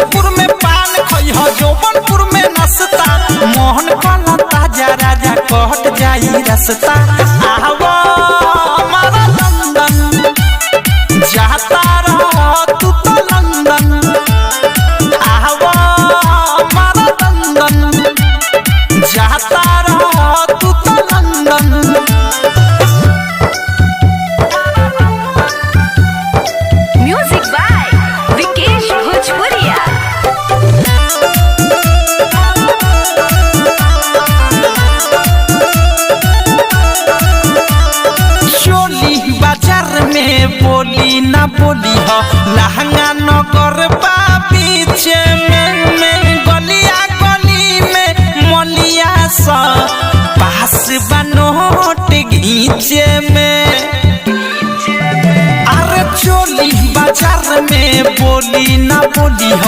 सुखीपुर में पान खई हो जौबनपुर में नसता मोहन काला ताजा राजा कहट जाई रसता आवा हमारा लंदन जाता रह तू तो लंदन आवा हमारा लंदन जाता रह तू तो लंदन। म्यूजिक बाय विकेश भोजपुरिया। चोली बाजार में बोली ना बोली हो लहंगा नगर बा पीछे में गलिया गली में मलिया सा पास बनोट घींचे में अरे चोली बाजार में बोली ना बोली हो